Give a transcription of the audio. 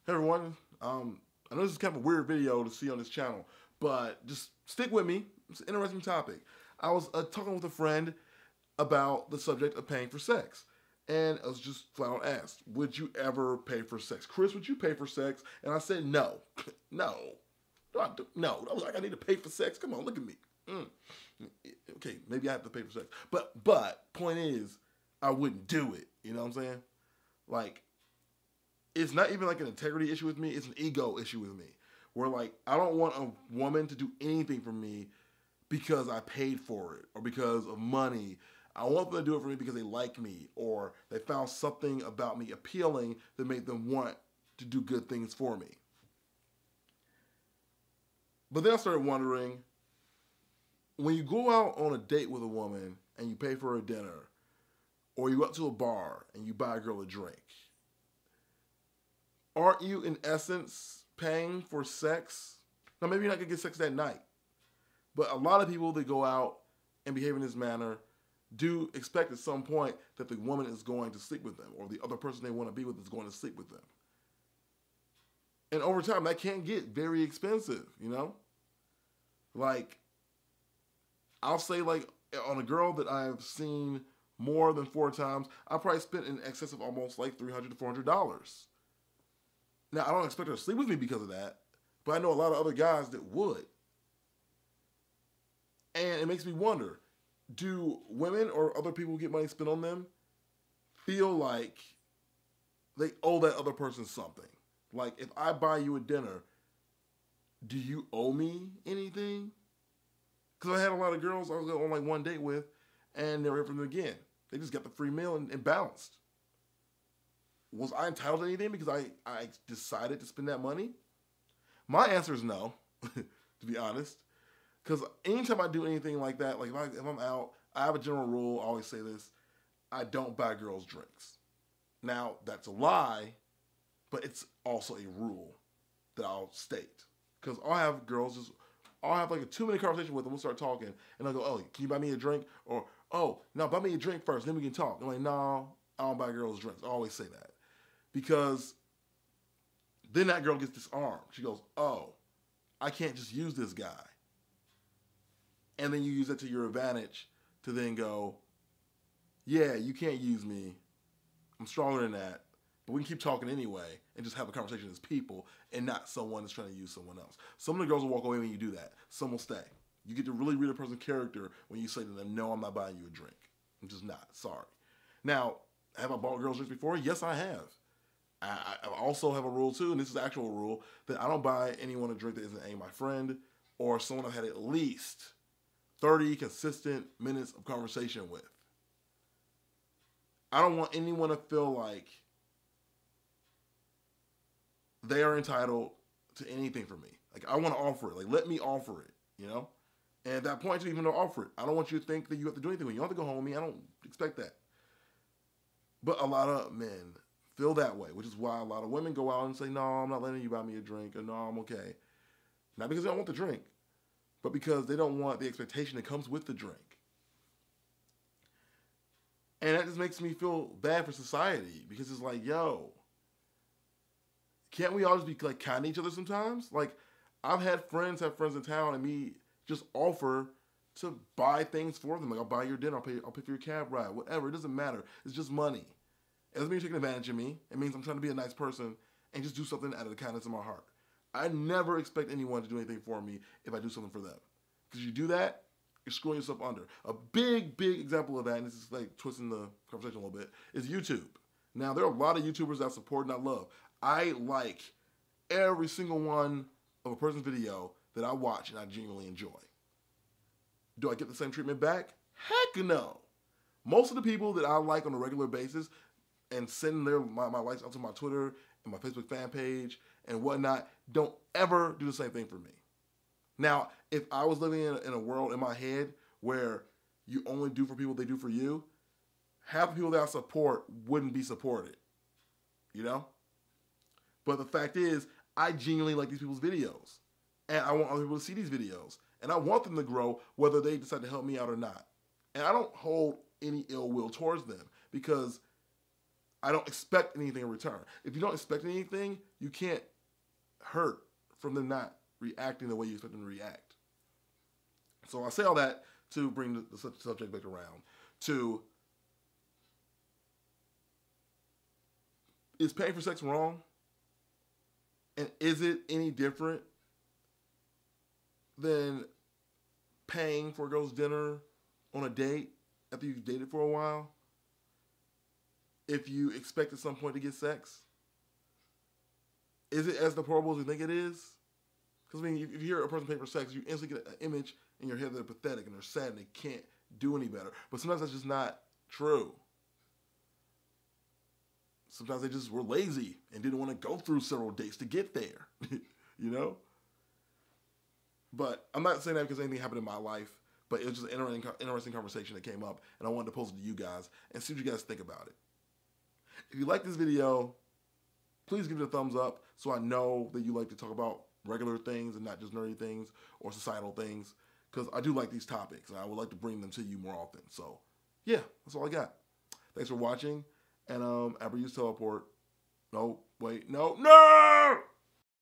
Hey everyone, I know this is kind of a weird video to see on this channel, but just stick with me. It's an interesting topic. I was talking with a friend about the subject of paying for sex, and I was just flat out asked, would you ever pay for sex? Chris, would you pay for sex? And I said no. No. No. I was like, I need to pay for sex? Come on, look at me. Okay, maybe I have to pay for sex. But point is, I wouldn't do it. You know what I'm saying? Like, it's not even like an integrity issue with me, it's an ego issue with me. Where like, I don't want a woman to do anything for me because I paid for it or because of money. I want them to do it for me because they like me or they found something about me appealing that made them want to do good things for me. But then I started wondering, when you go out on a date with a woman and you pay for her dinner, or you go out to a bar and you buy a girl a drink, aren't you, in essence, paying for sex? Now, maybe you're not going to get sex that night, but a lot of people that go out and behave in this manner do expect at some point that the woman is going to sleep with them or the other person they want to be with is going to sleep with them. And over time, that can get very expensive, you know? Like, I'll say, like, on a girl that I've seen more than 4 times, I probably spent in excess of almost like $300 to $400. Now, I don't expect her to sleep with me because of that, but I know a lot of other guys that would. And it makes me wonder, do women or other people who get money spent on them feel like they owe that other person something? Like, if I buy you a dinner, do you owe me anything? Because I had a lot of girls I was on like one date with and never heard from them again. They just got the free meal and bounced. Was I entitled to anything because I decided to spend that money? My answer is no, to be honest. Because anytime I do anything like that, like if I'm out, I have a general rule, I always say this, I don't buy girls drinks. Now, that's a lie, but it's also a rule that I'll state. Because I'll have girls I'll have like a 2-minute conversation with them, we'll start talking, and I'll go, oh, can you buy me a drink? Or, oh, no, buy me a drink first, then we can talk. I'm like, no, I don't buy girls drinks. I always say that. Because then that girl gets disarmed. She goes, oh, I can't just use this guy. And then you use that to your advantage to then go, yeah, you can't use me. I'm stronger than that. But we can keep talking anyway and just have a conversation as people and not someone that's trying to use someone else. Some of the girls will walk away when you do that. Some will stay. You get to really read a person's character when you say to them, no, I'm not buying you a drink. I'm just not. Sorry. Now, have I bought girls drinks before? Yes, I have. I also have a rule too, and this is the actual rule, that I don't buy anyone a drink that isn't A, my friend, or someone I've had at least 30 consistent minutes of conversation with. I don't want anyone to feel like they are entitled to anything from me. Like, I want to offer it. Like, let me offer it, you know? And at that point, you even offer it. I don't want you to think that you have to do anything with me. You don't have to go home with me. I don't expect that. But a lot of men feel that way, which is why a lot of women go out and say, no, I'm not letting you buy me a drink, or no, I'm okay. Not because they don't want the drink, but because they don't want the expectation that comes with the drink. And that just makes me feel bad for society, because it's like, yo, can't we all just be like kind to each other sometimes? Like, I've had friends have friends in town and me just offer to buy things for them. Like, I'll buy your dinner, I'll pay for your cab ride, whatever. It doesn't matter. It's just money. It doesn't mean you're taking advantage of me. It means I'm trying to be a nice person and just do something out of the kindness of my heart. I never expect anyone to do anything for me if I do something for them. Because you do that, you're screwing yourself under. A big, big example of that, and this is like twisting the conversation a little bit, is YouTube. Now, there are a lot of YouTubers that I support and I love. I like every single one of a person's video that I watch and I genuinely enjoy. Do I get the same treatment back? Heck no. Most of the people that I like on a regular basis and send my likes out to my Twitter and my Facebook fan page and whatnot don't ever do the same thing for me. Now, if I was living in a world in my head where you only do for people they do for you, half the people that I support wouldn't be supported, you know? But the fact is, I genuinely like these people's videos. And I want other people to see these videos. And I want them to grow whether they decide to help me out or not. And I don't hold any ill will towards them because I don't expect anything in return. If you don't expect anything, you can't hurt from them not reacting the way you expect them to react. So I say all that to bring the subject back around to, is paying for sex wrong? And is it any different than paying for a girl's dinner on a date after you've dated for a while? If you expect at some point to get sex? Is it as deplorable as you think it is? Because, I mean, if you hear a person pay for sex, you instantly get an image in your head that they're pathetic and they're sad and they can't do any better. But sometimes that's just not true. Sometimes they just were lazy and didn't want to go through several dates to get there, you know? But I'm not saying that because anything happened in my life, but it was just an interesting conversation that came up, and I wanted to post it to you guys and see what you guys think about it. If you like this video, please give it a thumbs up so I know that you like to talk about regular things and not just nerdy things or societal things, because I do like these topics, and I would like to bring them to you more often. So, yeah, that's all I got. Thanks for watching. And ever use teleport. No, wait, no.